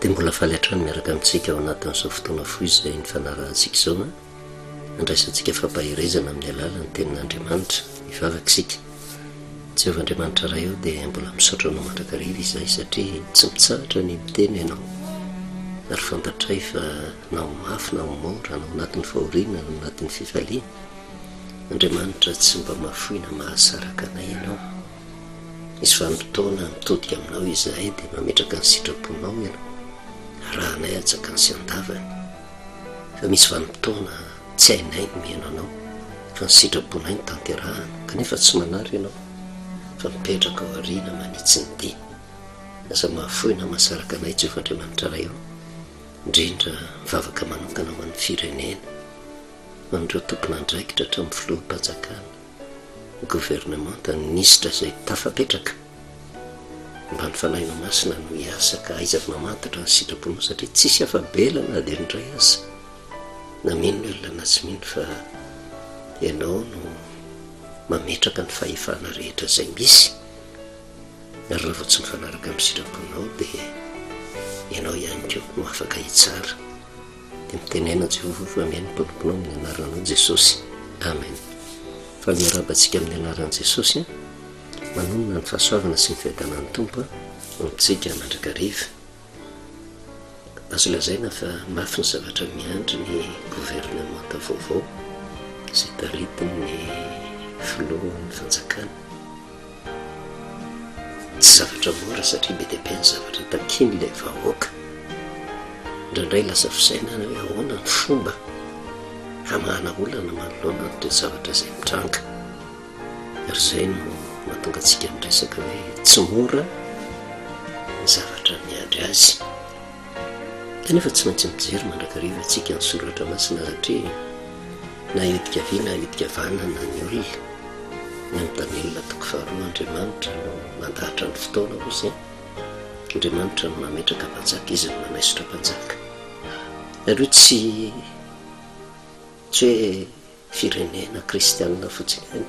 dia mbola faly hatrany miaraka amintsika ao anatin'izao fotoana foy izay ny fanarahantsika izao a andraisantsika fampahirezana amin'ny alalany tenin'Andriamanitra hivavaka isika. Jehovah-Andriamanitra iray eo dia mbola misaotra anao mandrakariva izay satria tsy mitsahatra ny miteny ianao ary fantatray fa nao mafy nao mora nao anatin'ny fahoriana nao anatin'ny fifaliana. Andriamanitra tsy mba mahafoina mahasaraka anay ianao. Misy vanim-potoana mitodika aminao izahay dia mametraka ny sitraponao ianao raha anay atsaka ny sy andavany. Fa misy vanim-potoana tsy hainay no miheno anao fa ny sitraponay ny tanterahana kanefa tsy manary ianao fa mipetraka ao aoriana manitsy ny dia. Asa mahafoina mahasaraka anay Jehovah-Andriamanitra iray eo indrindra mivavaka manokana ho an'ny firenena ho an'ireo tompona andraikitra hatramin'ny filoham-panjakana gouvernemanta ny ministra izay tafapetraka mba ny fanahinao masina no hiasa ka aizavy mamantatra ny sitraponao satria tsisy afabelana dia indray aza na mino ny olona na tsy mino fa ianao no mametraka ny fahefana rehetra izay misy ary raha vao tsy mifanaraka amin'ny sitraponao dia ianao ihany koa no afaka hitsara. Dia mitenena Jehovah fa mihaino mpamponao amin'ny anaranao Jesosy. Amen. Fa miarabantsika amin'ny anaran'i Jesosy manonona ny fahasoavana sy ny fiadanan'ny Tompo amintsika mandrakariva. Azo lazaina fa mafy ny zavatra miandry ny gouvernemanta vaovao izay taritiny ny filohan'ny fanjakana. Tsy zavatra mora satria be dia be ny zavatra takiny ilay vahoaka. Indraindray lasa fisaina hoe ahoana ny fomba hamahana olana manoloana ny zavatra izay mitranga. Ary izay no mahatonga antsika miresaka hoe tsy mora ny zavatra miandry azy. Kanefa tsy maintsy mijery mandrakariva antsika ny soratra masina satria na iodika avy na iodika vanana ny olona ny amin'ny olona toko faharoa Andriamanitra no mandahatra ny fotoana kosa. Andriamanitra no mametraka mpanjaka izy no manaisotra mpanjaka. Ary tsy hoe firenena kristianina fotsiny ihany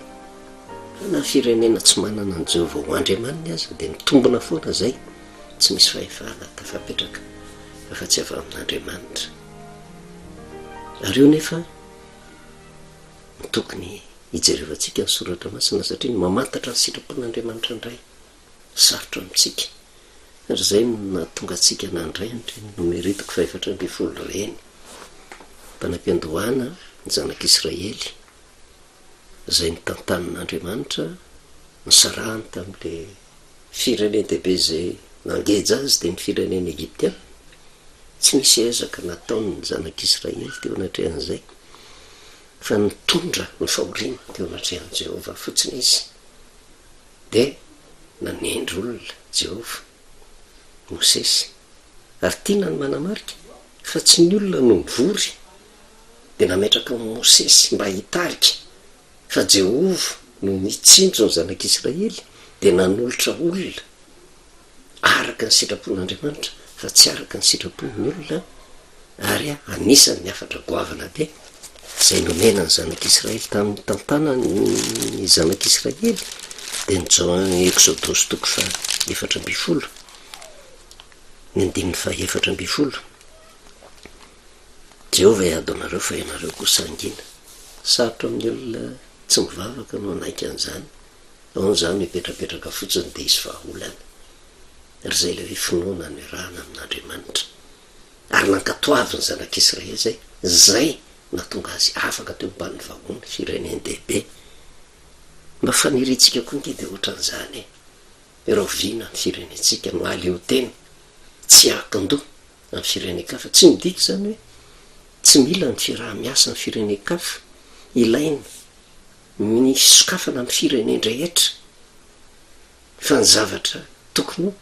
fa na firenena tsy manana ny Jehovah ho Andriamaniny aza dia mitombona foana izay tsy misy fahefana tafapetraka fa tsy avy amin'Andriamanitra. Ary io nefa tokony hijerevantsika ny soratra masina satria ny mamantatra ny sitrapon'Andriamanitra indray sarotra amintsika. Ary izay no nahatonga antsika nandray ny nomeritiko 420 reny mpanam-piandohana ny zanak'Israely izay nitantanin'Andriamanitra nisarahany tamin'ilay firenena-dehibe izay nangeja azy dia ny firenena Egyptia. Tsy misy ezaka nataony ny zanak'Israely teo anatrehan'izay fa nitondra ny fahoriana teo anatrehan'i Jehovah fotsiny izy dia nanendry olona Jehovah Mosesy ary tiana ny manamarika fa tsy ny olona no mivory dia nametraka amin'ny Mosesy mba hitarika fa Jehovah no nitsindro ny zanak'Israely dia nanolotra olona araka ny sitrapon'Andriamanitra fa tsy araka ny sitrapon'ny olona ary anisany ny afatra goavana be izay nomena ny zanak'Israely tamin'ny tantana ny zanak'Israely dia ny Exodosy toko fa 4:12 ny 4:12 Jehovah iady anareo fa ianareo kosa angina. Sarotra amin'ny olona tsy mivavaka no anaiky an'izany ao n'izany mipetrapetraka fotsiny dia isy vahaolana ary izay ilay hoe finoana ny rahana amin'Andriamanitra ary nankatoavy ny zanak'Israely zay nahatonga azy afaka teo ambany vahona firenena-dehibe. Mba faniritsika koa nge dia ohatran'izany rahoviana ny firenentsika no aleo teny tsy akin-doha amin'ny firenen-kafa. Tsy midika izany hoe tsy mila ny fiaraha-miasa ny firenen-kafa, ilaina misy sokafana amin'ny firenena rehetra fa ny zavatra tokony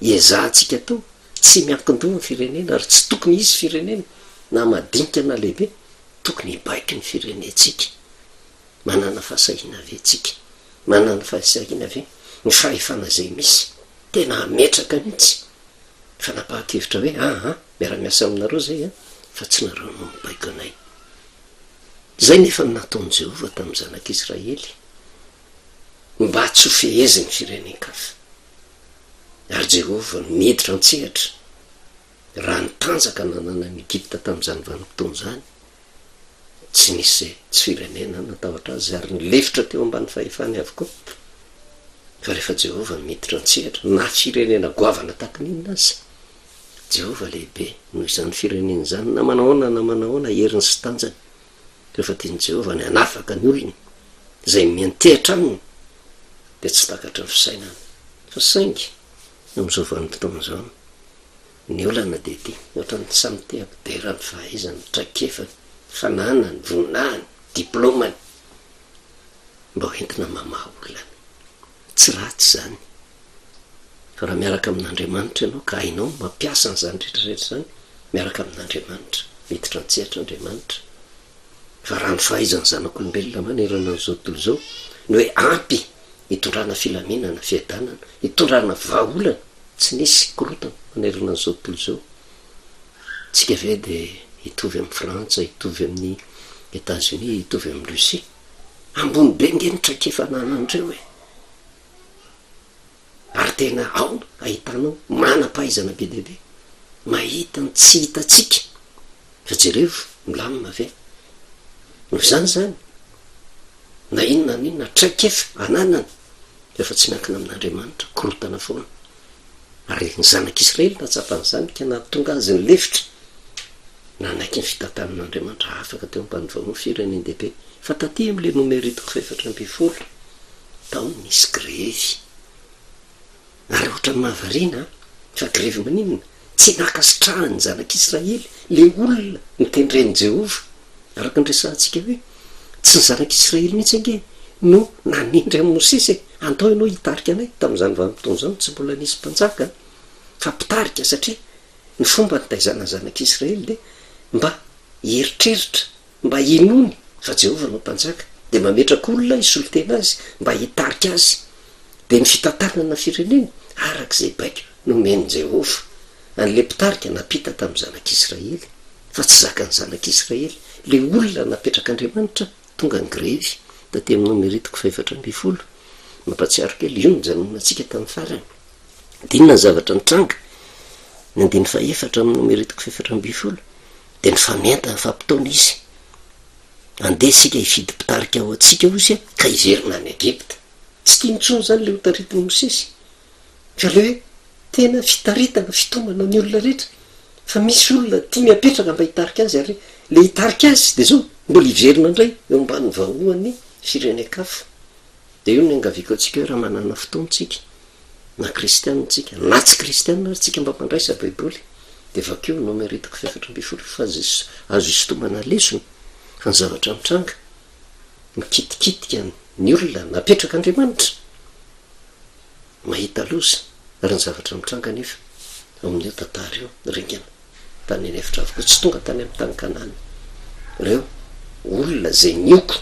hiezantsika tao tsy miankin-doha ny firenena ary tsy tokony hisy firenena na madinika na lehibe tokony hibaiky ny firenentsika. Manana fahasahiana ave tsika, manana fahasahiana ave ny fahefana izay misy tena ametraka mihitsy fa napahakevitra hoe miara-miasa aminareo zay fa tsy nareo no mibaiko anay. Izay nefa nataon'i Jehovah tamin'ny zanak'Israely mba tsy ho feheziny firenenkafa ary Jehovah miditra antsehatra raha nitanjaka nanana ny Egypta tamin'izany vanim-potoana zany tsy nisy tsy firenena natahotra azy ary nilefitra teo ambany fahefany avokoa fa rehefa Jehova miditra antsehatra na firenena goavana tahaka n'inona azy Jehova lehibe noho izany firenena zany na manahoana heriny sy tanjany rehefa tiany Jehova ny anafaka ny olony izay miantehitra aminy dia tsy takatra ny fisainana fa saingy amin'izao vanim-potoana izao ny olana dia ty ohatra ny samy te ampidera ny fahaizany traikefany fananany vonahany diplômany mba hoentina mamaha olana tsy ratsy zany fa raha miaraka amin'Andriamanitra ianao ka hainao mampiasa n'izany rehetrarehetra zany miaraka amin'Andriamanitra miditra antsehatra Andriamanitra fa raha ny fahaizany zanak'olombelona manerana n'izao tontolo izao ny hoe ampy hitondrana filaminana fiadanana hitondrana vahaolana tsy nisy korotana manerana n'izao tontolo izao tsika ve dia hitovy amin'ny Frantsa hitovy amin'ny États-Unis hitovy amin'ny Russie ambony be nge ny traikefananandreo hoe ary tena ao ahitanao manam-pahaizana be dehibe mahita ny tsy hitatsika fa jerevo milamina ve noho izany zany na inona n'inona traikefa ananana rehefa tsy miankina amin'Andriamanitra korotana foana ary ny zanak'Israely natsapan'izany ka nahatonga azy ny lefitra nanaiky ny fitantanan'Andriamanitra afaka teo ambany vahoa firenendehibe fa taty amin'le nomeritiko 720 tao nisy grevy ary ohatra ny mahavariana fa grevy maninona tsy nakasitrahany zanak'Israely le olona nitendreny Jehova araka nyresantsika hoe tsy ny zanak'Israely mihitsy ange no nanindry amin'ny Mosesy andao ianao hitarika anay tamin'izany vanim-potoana izany tsy mbola nisy mpanjaka fa mpitarika satria ny fomba nitaizana zanak'Israely dia mba hieritreritra mba hinony fa Jehova no mpanjaka dia mametraka olona isolo tena azy mba hitarika azy dia ny fitantanana firenena arak'izay baika nomeny Jehova an'le mpitarika napita tamin'ny zanak'Israely fa tsy zakany zanak'Israely le olona napetraka Andriamanitra tonga ny grevy taty amin'ny nomeritiko 720 mampatsiaro kely io ny janonantsika tamin'ny farany dinona ny zavatra nitranga ny andiny faefatra amin'ny nomeritiko 720 dia ny famienta ny fampitaona izy andeha sika hividy mpitarika ao atsika ozy ka hiverina any Egypta tsy tia nitsony zany le hotaritiny Mosesy fa le hoe tena fitaritana fitomana ny olona rehetra fa misy olona tia miapetraka mba hitarika azy ary le hitarika azy dia zao mbola hiverina indray eo ambany vahoan'ny firenekafo dia io ny angaviko atsika hoe raha manana fotoantsika na kristianitsika na tsy kristianina ary tsika mba mandraisa baiboly dia vakeo nomeritiko 720 fa azo isotomana lesona fa ny zavatra mitranga mikitikitika ny olona napetraka Andriamanitra mahita loza ary ny zavatra mitranga nefa amin'io tantara io ringana tany eny efitra avokoa tsy tonga tany amin'ny tany Kanana ireo olona zay nioko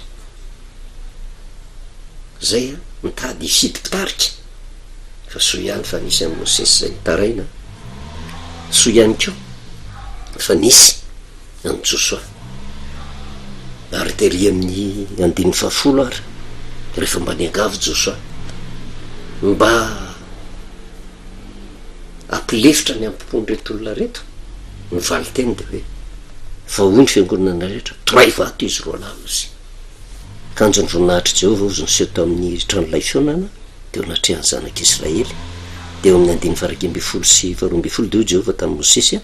zay mitady hifidy mpitarika fa soa ihany fa nisy amin'ny Mosesy zay nitaraina soa ihany koa fa nisy any Josoa ary tery amin'ny 110 ary rehefa mba niangavy Josoa mba ampilefitra ny ampimpon'reto olona reto ny valiteny dia hoe fa hoy ny fiangonana rehetra toray vato izy roa lamo izy kanjo ny voninahitra Jehova ozy niseho tamin'ny tranolay fionana dia ho natrehan'ny zanak'Israely dia eo amin'ny 112 sy 12 dia Jehova tamin'ny Mosesy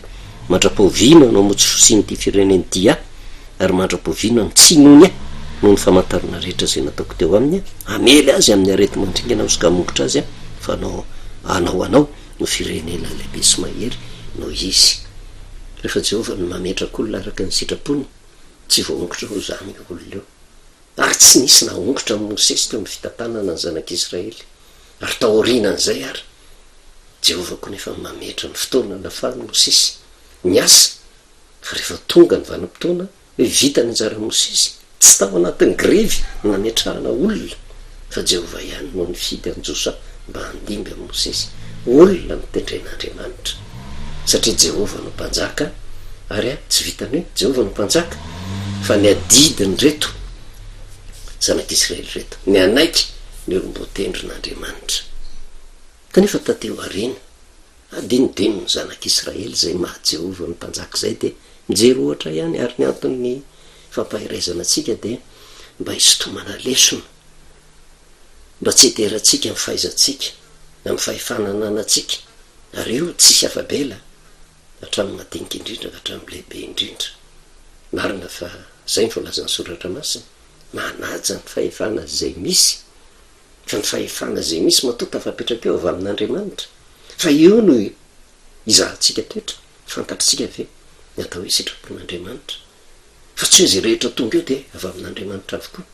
mandra-paovino anao moa tsy fosiny ty fireneny dia ary mandra-paovino ny tsy nony noho ny famantarana rehetra izay nataoko teo aminy amely azy amin'ny arety mandringana ozy ka hamongotra azy fa anao no firenena lehibe sy mahery no izy rehefa Jehova no mametraka olona araka ny sitrapony tsy voaongotra ho zany olona eo ary tsy nisy naongotra amin'ny Mosesy teo amin'ny fitantanana ny zanak'Israely ary taorianan'izay ary Jehova koa nefa mametra ny fotoana nafahany Mosesy ny asa fa rehefa tonga ny vanim-potoana hoe vita ny anjara Mosesy tsy tao anatin'ny grevy nametrahana olona fa Jehova ihany no nifidy any Josoa mba handimby amin'ny Mosesy olona mitendren'Andriamanitra satria Jehova no mpanjaka ary tsy vitany hoe Jehova no mpanjaka fa ny adidiny reto zanak'Israely reto ny anaiky ny olom-botendrin'Andriamanitra kanefa tateo arena adinodino ny zanak'Israely zay maha Jehova ny mpanjaka zay de mijery ohatra ihany. Ary ny anton'ny fampahirezana atsika de mba hisotomana lesona, mba tsy hiteratsika amin'ny fahaizantsika, amin'ny fahefanananatsika. Ary io tsisy afabela hatramin'ny madinika indrindra ka hatramin'ny lehibe indrindra. Marina fa zay ny voalazan'ny soratra masina, manaja ny fahefana zay misy, fa ny fahefana zay misy matoa tafapetraka eo avy amin'Andriamanitra. Fa io no izahantsika toetra, fantatritsika ve ny atao hoe sitrapon'Andriamanitra. Fa tsy hoe zay rehetra tonga eo de avy amin'Andriamanitra avokoa.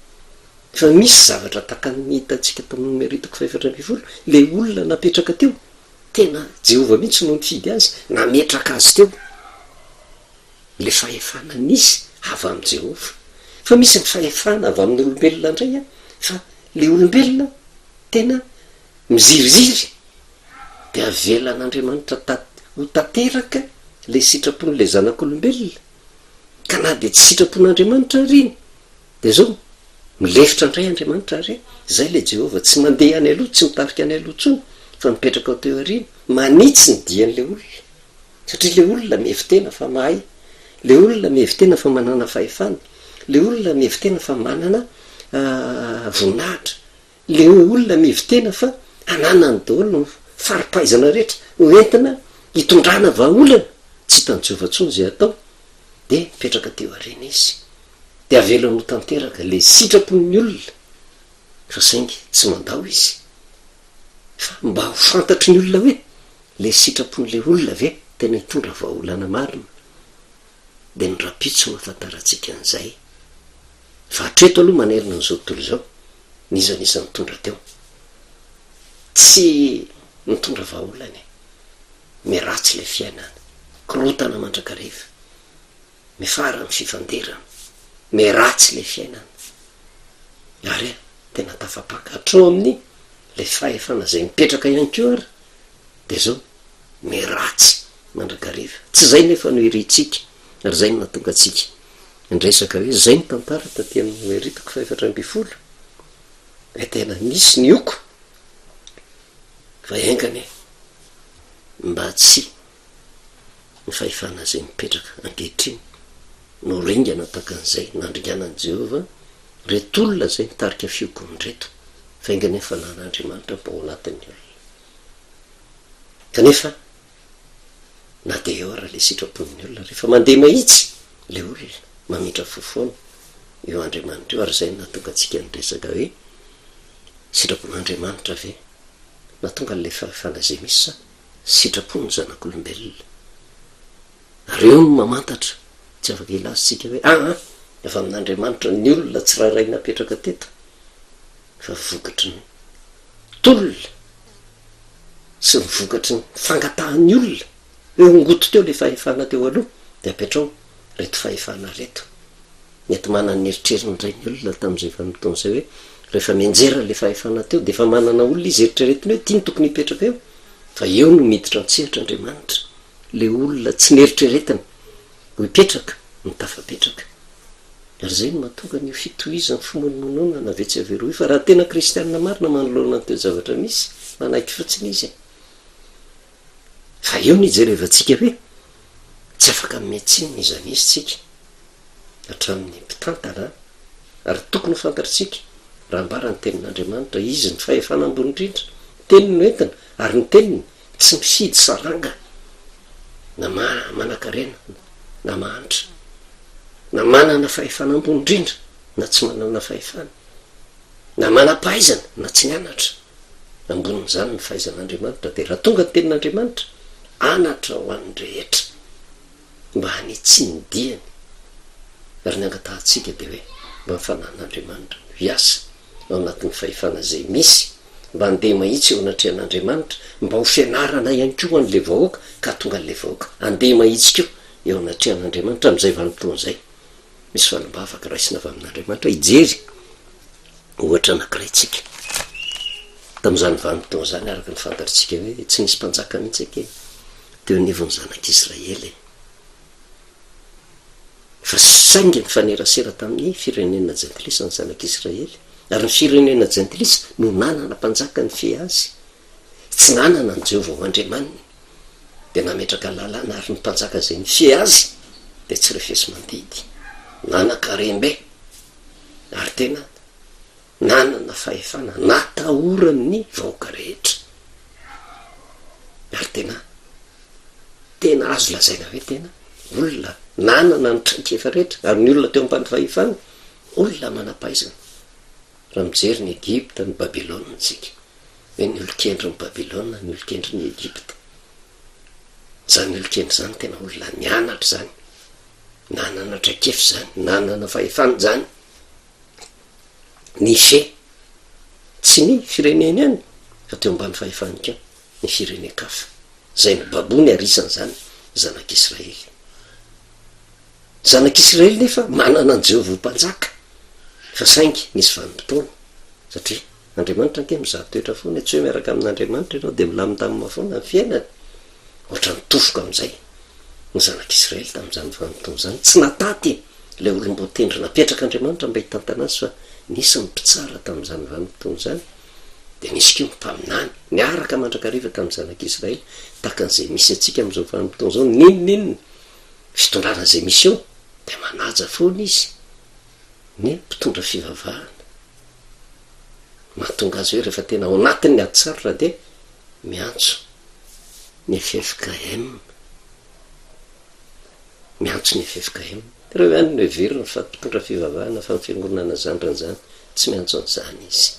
Fa misy zavatra taka ny hitantsika tamin'ny numeritiko 420, le olona napetraka teo tena Jehova mihitsy no nifidy azy, nametraka azy teo. Le fahefana nisy avy amin'ny Jehova. Fa misy ny fahefana avy amin'ny olombelona indray fa le olombelona tena miziriziry de avelan'Andriamanitra ho tanteraka le sitrapon'le zanak'olombelona. Ka na de tsy sitrapon'Andriamanitra riny de zao milefitra indray Andriamanitra ary zay le Jehova tsy mandeha any aloha, tsy mitarika any aloha tsony, fa mipetraka ao teo ariny, manitsy ny dian'le olona. Satria le olona mihevitena fa mahay, le olona mihevitena fa manana fahefana, le olona mihevitena fa manana voninahitra, le olona mihevitena fa ananany daholo ny faripaizana rehetra hoentina hitondrana vahaolana. Tsy hitan'ny Jehova tsony zay atao de mipetraka teo ariny izy, de avelany ho tanteraka le sitrapon'ny olona. Fa saingy tsy mandao izy, fa mba ho fantatry ny olona hoe le sitrapon'le olona ve tena hitondra vahaolana marina. De ny rapitso mahafantaratsika an'izay. Fa hatreto aloha manerina n'izao tontolo izao, nizanisa mitondra teo, tsy mitondra vahaolana, miratsy le fiainana, korotana mandrakariva, mifara ny fifanderana, miratsy le fiainana. Ary tena tafapaka hatreo amin'ny le fahefana zay mipetraka ihany keo ary de zao miratsy mandrakariva. Tsy zay nefa no iritsika, ary zay no natonga atsika ndresaka hoe zay ny tantara taty amin'ny numeritiko 420, hoe tena misy ny oko fa engany mba tsy ny fahefana zay mipetraka ankehitriny no ringana takan'izay nandringanan'i Jehova reto olona zay nitarika fiokony reto, fa engany fanan'Andriamanitra mba ao anatin'ny olona. Kanefa na de eo ara le sitrapon'ny olona rehefa mandeha mahitsy le olona mamitra fofoana eo Andriamanitra eo. Ary zay natonga atsika nyresaka hoe sitrapon'Andriamanitra ve natonga le fahefana zay misy sa sitrapony zanak'olombelona. Ary eo no mamantatra, tsy afaka ilazintsika hoe efa amin'Andriamanitra ny olona tsy raharay napetraka teto, fa vokatry ny tolona sy mivokatry ny fangatahan'ny olona. Eo ngoto teo le fahefana teo aloha de apetrao reto fahefana reto. Mety manana ny eritreriny indray ny olona tamin'izay vanim-potoana zay hoe rehefa mianjera le fahefana teo de efa manana olona izy eritreretiny hoe tiany tokony hipetraka eo. Fa eo no miditra an-tsehatra Andriamanitra, le olona tsy nieritreretiny ho hipetraka ny tafapetraka. Ary zay no mahatonga ny fitohizany fimonomonona na vetsy averoa. Fa raha tena kristianina marina manoloana n'teo zavatra misy, manaiky fotsiny izy. Fa eo nijerevantsika hoe tsy afaka mihetsiny ny izany izy tsika hatramin'ny mpitantana. Ary tokony ho fantatritsika raha mbara ny tenin'Andriamanitra, izy ny fahefana ambony indrindra, teniny no entina, ary ny teniny tsy mifidy saranga na manan-karena na mahantra, na manana fahefana ambony indrindra na tsy manana fahefana, na manam-pahaizana na tsy nianatra. Ambonin'izany ny fahaizan'Andriamanitra. De raha tonga ny tenin'Andriamanitra anatra ho an'ny rehetra mba hanitsindiany. Ary ny angatahantsika de hoe mba mifanan'Andriamanitra miasa ao anatin'ny fahefana zay misy, mba andeha mahitsy eo anatrehan'Andriamanitra, mba ho fianarana ihany koa an'le vahoaka ka tonga an'le vahoaka andeha mahitsy keo eo anatrehan'Andriamanitra amin'izay vanim-potoana zay. Misy falimbavaka raisina avy amin'Andriamanitra hijery ohatra anankiray tsika tamin'izany vanim-potoana zany, araka ny fantatritsika hoe tsy nisy mpanjaka mihitsy ake teo anivon'ny zanak'Israely. Fa saingy ny fanerasera tamin'ny firenena jentilisa ny zanak'Israely, ary ny firenena jentilisa no nanana mpanjaka ny fe azy, tsy nanana ny Jehova ho andriamaniny. de nametraka lalàna ary ny mpanjaka zay nifie azy de tsy refesy mandidy nanakarembe ary tena nanana fahefana natahorany vahoaka rehetra ary tena azo lazaina hoe tena olona nanana ny traikefa rehetra ary ny olona teo ampany fahefana olona manampaizana raha mijery ny Egypta ny Babilôna tsika hoe ny olokendry ny Babilôna ny olokendry ny Egypta zany olokendry zany tena olona nianatra zany nanana traikefa zany nanana fahefana zany nishe tsy ny fireneny any fa teo ambany fahefana keo ny firenen-kafa zay ny babony arisany zany zanak'Israely zanak'Israely nefa manana ny Jehovah mpanjaka fa saingy nisy vanim-potoana satria Andriamanitra anke mizaha toetra foana tsy hoe miaraka amin'Andriamanitra ianao de milamindamina foana ny fiainany ohatra nitofoka am'izay ny zanak'Israely tamin'izany vanim-potoana zany tsy nataty le olom-botendry napetrak'Andriamanitra mba hitantana azy fa nisy ny mpitsara tamin'izany vanim-potoana zany de nisy keo mpaminany niaraka mandrakariva tamin'ny zanak'Israely takan'izay misy atsika am'izao vanim-potoana zao ninonninona fitondrana zay misy eo de manaja foana izy ny mpitondra fivavahana mahatonga azy hoe rehefa tena ao anatin'ny atsarra de miantso ny FFKM miantso ny FFKM reo ihany no heverina fa mpitondra fivavahana fa ny fiangonana zandran'izany tsy miantso an'izany izy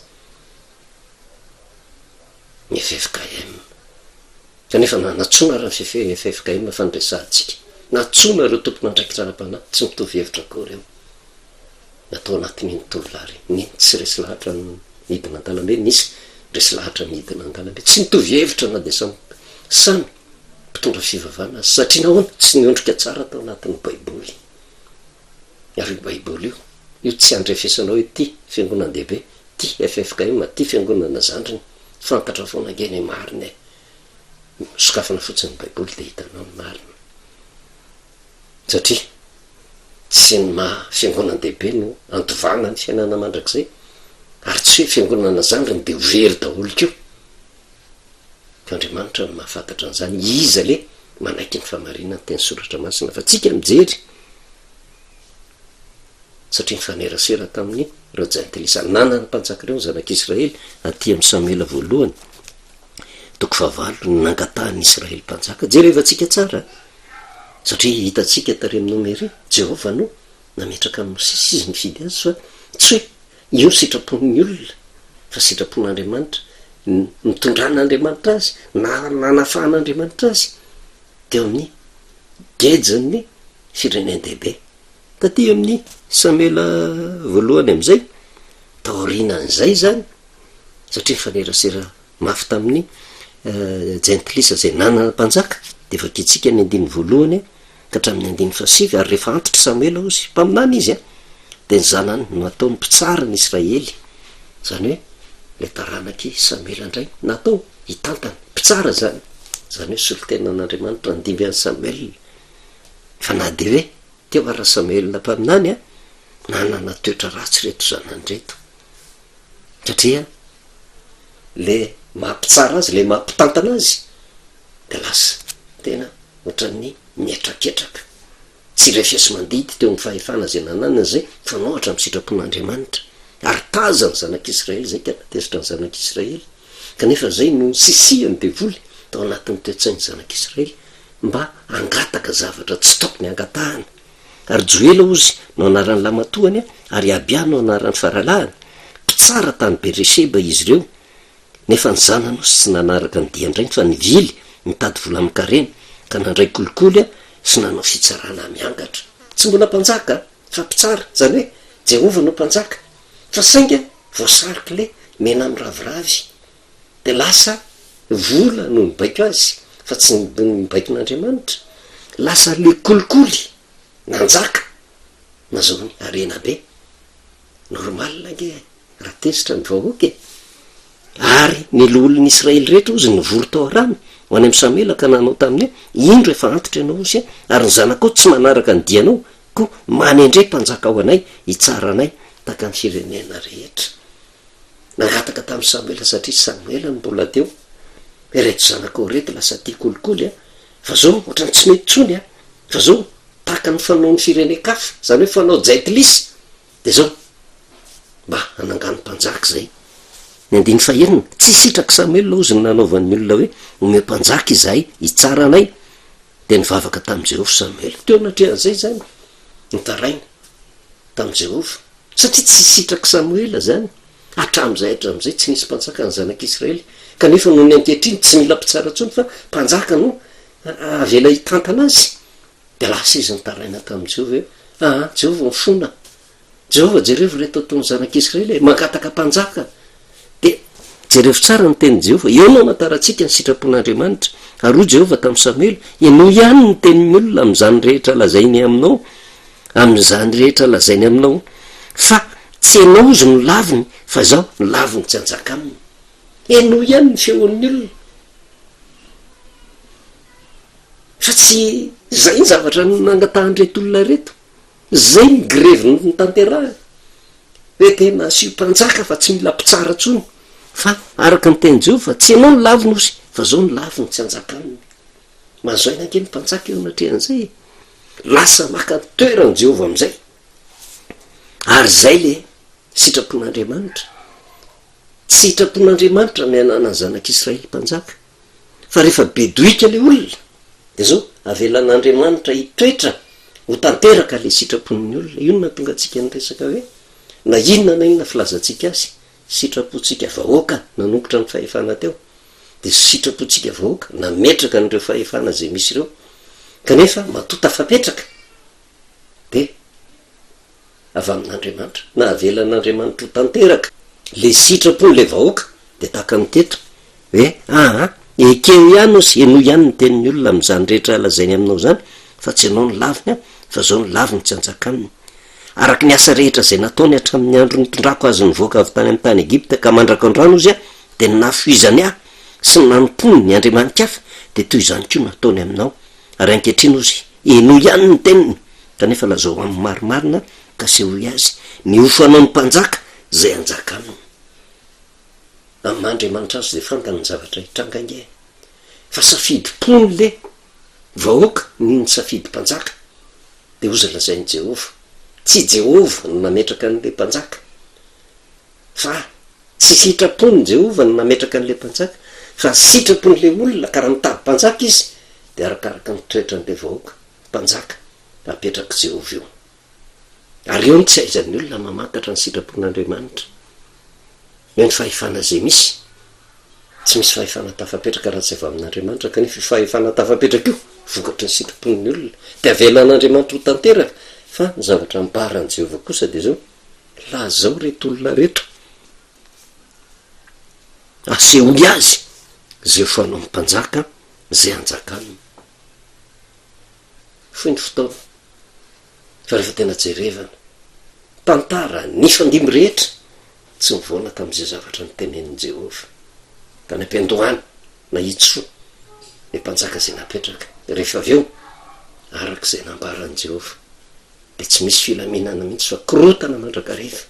ny FFKM kanefa natsona raha ny FFKM fandresantsika natsona reo tompona andraikitranam-panahy tsy mitovy hevitra akory eo natao anatin'iny tovolahy ny tsy resy lahatra midina an-dalambe nisy resy lahatra midina an-dalambe tsy mitovy hevitra na de samy mpitondra fivavahana satria nahoana tsy niondrika tsara tao anatin'ny baiboly ary io baiboly io tsy andrefesanao hoe ty fiangonan-dehibe ty FFKM ty fiangonana zandriny fantatra foana nge ny marina sokafana fotsiny baiboly de hitanao ny marina satria tsy ny maha fiangonan-dehibe no antovana ny fiainana mandrak'izay ary tsy hoe fiangonana zandriny de hovery daholo keo ka Andriamanitra no mahafantatra an'izany iza le manaiky ny famarinany teny soratra masina fa tsika mijery satria mifanerasera tamin'ny reo jaintilisa nanana mpanjaka reo zanak'Israely aty amin'ny Samuela voalohany toko 9 ny nangatahany Israely mpanjaka jereva tsika tsara satria hitatsika tary amin'ny nomery Jehova no nametraka amin'ny Mosesy izy nifidy azy fa tsy hoe io sitrapon'ny olona fa sitrapon'Andriamanitra mitondran'Andriamanitra azy na nanafahan'Andriamanitra azy teo amin'ny gejany firenendehibe taty amin'ny Samuela voalohany am'izay taorinan'izay zany satria mifanerasera mafy tamin'ny jaintilisa zay nanana mpanjaka de vakitsika ny andiny voalohany ka hatramin'ny andiny fasivy ary rehefa antitra Samuela ozy mpaminany izy de ny zanany no atao ny mpitsara ny Israely zany hoe le taranaky Samuela indray natao hitantany mpitsara zany hoe solon-tenan'Andriamanitra nandimby an'ny Samuel fa na de hoe teo ara Samuel mpaminany nanana toetra ratsy reto zanany reto satria le mampitsara azy le mampitantana azy de lasa tena ohatran'ny mietraketraka tsy refesy mandidy teo amin'ny fahefana zay nanana zay fa nohatra amin'ny sitrapon'Andriamanitra ary tazany zanak'Israely zay ka natezitra ny zanak'Israely kanefa zay no sisihany devoly tao anatin'ny toetsainy zanak'Israely mba angataka zavatra tsy tokony angatahana ary Joela ozy no anaran'ny lamatoany ary Abia no anaran'ny faralahany mpitsara tany Beresheba izy ireo nefa ny zanany sy tsy nanaraka ny diandrainy fa nivily mitady vola mikarena ka nandray kolikoly sy nanao fitsarana miangatra tsy mbola mpanjaka fa mpitsara zany hoe Jehova no mpanjaka fa sainga voasariky le mena amin'ny raviravy de lasa vola no mibaiko azy fa tsy mibaikin'Andriamanitra lasa le kolikoly nanjaka mazao ny arena be normal nge raha tezitra ny vahoaka ary ny loholon'ny Israely rehetra ozy nivory tao rano ho any amin'ny Samuela ka nanao tamin'ny indro efa antitra ianao ozy ary ny zanakao tsy manaraka ny dianao ko manendray mpanjaka ao anay hitsara anay taka ny firenena rehetra nangataka tamin'ny Samuela satria Samuela ny mbola teo reto zanakao reto lasa tia kolikoly fa zao ohatrany tsy mety trony a fa zao tahaka ny fanaon'ny firene-kafa zany hoe fanao jaitlisy de zao mba anangano mpanjaka zay ny andiny fahenina tsy sitraky samuel ozy ny nanaovan'ny olona hoe ome mpanjaka izahay hitsara anay de nivavaka tamy Jehova Samuel teo natrehan'izay zany nitaraina tamy Jehova satria tsy sitraky Samuela zany hatram'izay tsy nisy mpanjaka ny zanak'Israely kanefa noho ny ankehitriny tsy mila mpitsara ntsony fa mpanjaka no avela hitantana azy de lasa izy nitaraina tamy Jehova hoe Jehova mifona Jehova jereo reto ataony zanak'Israely mangataka mpanjaka de jerevo tsara ny teny Jehova eo no mataratsika ny sitrapon'Andriamanitra ary Jehova tamy Samuel eno ihany ny tenin'ny olona am'izany rehetra lazainy aminao am'izany rehetra lazainy aminao fa tsy enao izy no laviny fa zao ny laviny tsy anjaka aminy eno ihany ny feon'ny olona fa tsy zay ny zavatra nangatahandreto olona reto zay ny grevy ny tanteraha hoe tena asio mpanjaka fa tsy mila mpitsara ntsony fa araka ny teny Jehova tsy enao ny laviny ozy fa zao ny laviny tsy anjaka aminy mahazoaina ake ny mpanjaka eo anatrehan'izay lasa maka toerany Jehova am'izay ary zay le sitrapon'Andriamanitra tsy sitrapon'Andriamanitra ny anana ny zanak'Israely mpanjaka fa rehefa bedoika le olona de zao avelan'Andriamanitra hitoetra ho tanteraka le sitrapon'ny olona io na tonga atsika ny resaka hoe na inona na inona filazantsika azy sitrapontsika vahoaka nanombotra ny fahefana teo de sitrapontsika vahoaka nametraka n'ireo fahefana zay misy ireo kanefa matota fapetraka de avy amin'Andriamanitra na avelan'Andriamanitra ho tanteraka le sitrapony le vahoaka de tahaka ny teto hoe ekeo ihany osy eno ihany ny tenin'ny olona am'izany rehetra lazainy aminao zany fa tsy enao ny laviny a fa zao ny laviny tsy anjaka aminy araky ny asa rehetra zay nataony hatramin'ny andro nitondrako azy nivoaka avy tany amin'ny tany Egipta ka mandraka andrano izy a de nafoizany sy nanomponiny ny Andriamanitra hafa de toy izany koa nataony aminao ary ankehitriny ozy eno ihany ny teniny kanefa lazao amin'ny marimarina ka sehoy azy ny ofanao ny mpanjaka zay anjaka aminy amin'Andriamanitra azy de fantany ny zavatra hitrangange fa safidy pony le vahoaka ny safidy mpanjaka de ozy lazainy Jehova tsy Jehova no nametraka an'le mpanjaka fa tsy sitrapony Jehova no nametraka an'le mpanjaka fa sitrapon'le olona karaha mitady mpanjaka izy de arakaraka ny toetra an'le vahoaka mpanjaka apetraka Jehova io ary eo ny tsy aizan'ny olona mamantatra ny sitrapon'Andriamanitra hoe ny fahefana zay misy tsy misy fahefana tafapetraka raha tsy avy amin'Andriamanitra kanefa fahefana tafapetraka io vokatry ny sitrapon'ny olona de avelan'Andriamanitra ho tanteraka fa ny zavatra mibaran'i Jehova kosa de zao la zao reto olona reto asehoy azy zay ho fanao mpanjaka zay anjaka aminy foy ny fotoana fa rehefa tena jerevana tantara ny fandimy rehetra tsy mivoana tam'izay zavatra ny tenenin'i Jehova ka ny ampiandohany na hitso le mpanjaka zay napetraka rehefa avy eo arak'izay nambaran'i Jehova de tsy misy filaminana mihitsy fa korotana mandrakariva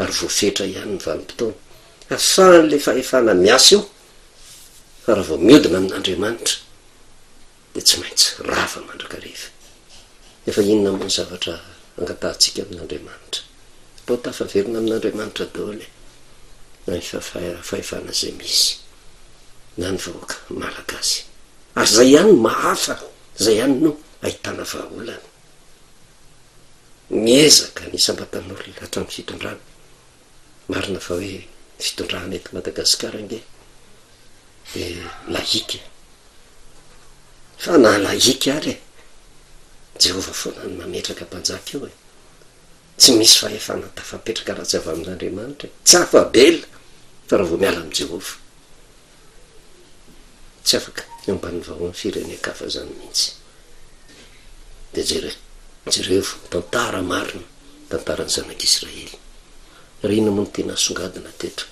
ary voafetra ihany ny vanim-potoana afahan'le fahefana miasa eo fa raha vao miodina amin'Andriamanitra de tsy maintsy rava mandrakariva efa inona moa ny zavatra angatahantsika amin'Andriamanitra mbo tafaverina amin'Andriamanitra daholo na ny fahefana zay misy na ny vahoaka malagasy ary zay ihany mahafa zay ihany no ahitana vahaolana miezaka ny sambatan'olona hatramin'ny fitondrana marina fa hoe fitondrana eto Madagasikara nge de laika fa na laika ary Jehova foana ny mametraka mpanjaka eo tsy misy fahefana tafapetraka raha tsy avy amin'Andriamanitra tsy afabela fa raha vao miala amin'i Jehova tsy afaka eo amban'ny vahoan'ny firene-kafa zany mihitsy de jereo tantara marina tantarany zanak'Israely raha ina moa ny tena asongadina teto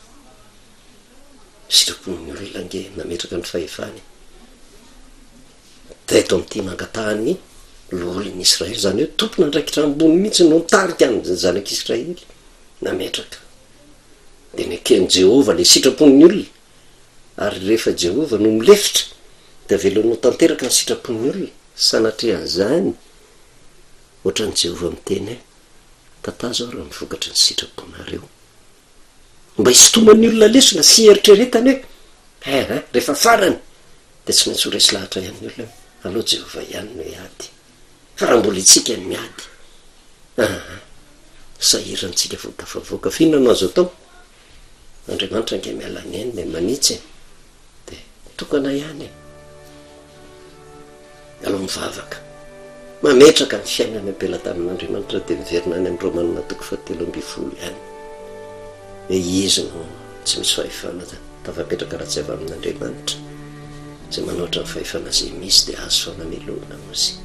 sitrapon'ny olona nge nametraka ny fahefany teto am'ty mangatahany loholon'ny Israely zany hoe tompona andraikitra ambony mihitsy no mitarika any zanak'Israely nametraka de nekeny Jehova le sitrapon'ny olona ary rehefa Jehova no milefitra dia velono tanteraka ny sitrapony olona sanatrehan'izany ohatran'ny Jehovah miteny hoe tatazo aho raha mivokatry ny sitraponareo mba hisotoman'ny olona lesona sy eritreretany hoe rehefa farany dia tsy maintsy ho resy lahatra ihany olona aloha Jehovah ihany no hiady fa raha mbola itsika ny miady sahirantsika vo tafavoaka fihinona no azo atao Andriamanitra ange mialany eny le manitsy dia tokana ihany aloha mivavaka mametraka ny fiainana apela tamin'Andriamanitra dia miverina any amin'ny Romanina 7:10 ihany hoe izy no tsy misy fahefana tafapetraka raha tsy avy amin'Andriamanitra zay manoatra ny fahefana zay misy dia azo fanamelona mozy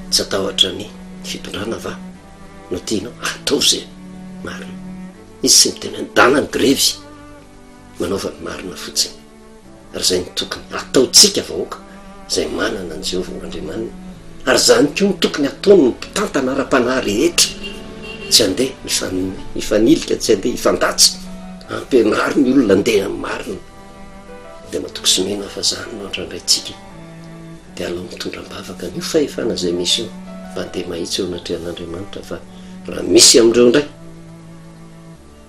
tsy atahotra ny fitondrana va no tianao atao zay marina izy tsy miteny andana ny grevy manaova ny marina fotsiny ary zay ny tokony ataotsika vahoaka zay manana ny Jehovah Andriamanina ary zany koa ny tokony ataony ny mpitantana ara-panahy rehetra tsy handeha hifanilika tsy handeha hifandatsy ampianary ny olona andeha amin'ny marina dia matoky simena fa zany no andrandrantsika dia aloha mitondram-bavaka nio fahefana zay misy io mba andeha mahitsy eo anatrehan'Andriamanitra fa raha misy amindreo ndray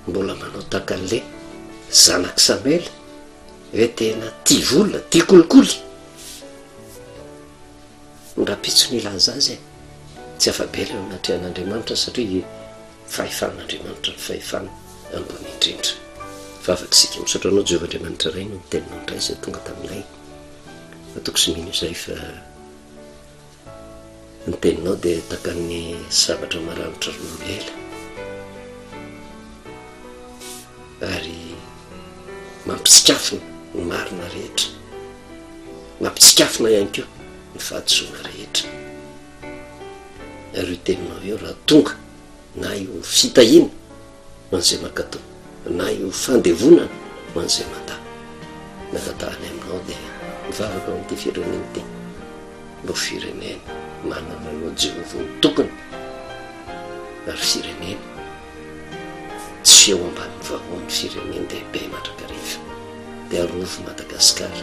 mbola manao takan'le zanak' Samuel hoe tena tia vola tia kolikoly ndrapitso ny ilaza azy tsy afabela eo anatrehan'Andriamanitra satria fahefan'Andriamanitra ny fahefana ambony indrindra vavaka sika misaotra anao Jehovah Andriamanitra ray no miteninao ndray zay tonga taminay atoko sy mino izay fa ny teninao dia takan'ny zavatra maranitra ronoela ary mampitsikafina ny marina rehetra mampitsikafina ihany koa ny fahadisoana rehetra ary io teninao eo raha tonga na io fitahina ho an'izay mankatao na io fandevonana ho an'izay manda natatahany aminao dia mivavaka ao amin'ity fireneny ty mba fireneny manana anao Jehovah ny tokony ary fireneny tsy eo ambany vahoan'ny fireneny dia be mandrakariva dia arovo Madagasikara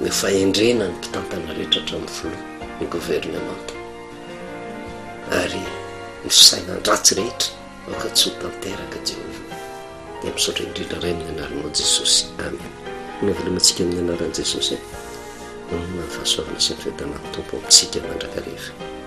ny fahendrena ny mpitantana rehetra hatramin'ny filoha ny gouvernemanta ary ny fisainandratsy rehetra aoka tsy ho tanteraka Jehovah dia misaotra indrindra ray amin'ny anaranao Jesosy amen novelomantsika amin'ny anaran'i Jesosy ny fahasoavana sy ny fiadanan'ny tompo amintsika mandrakariva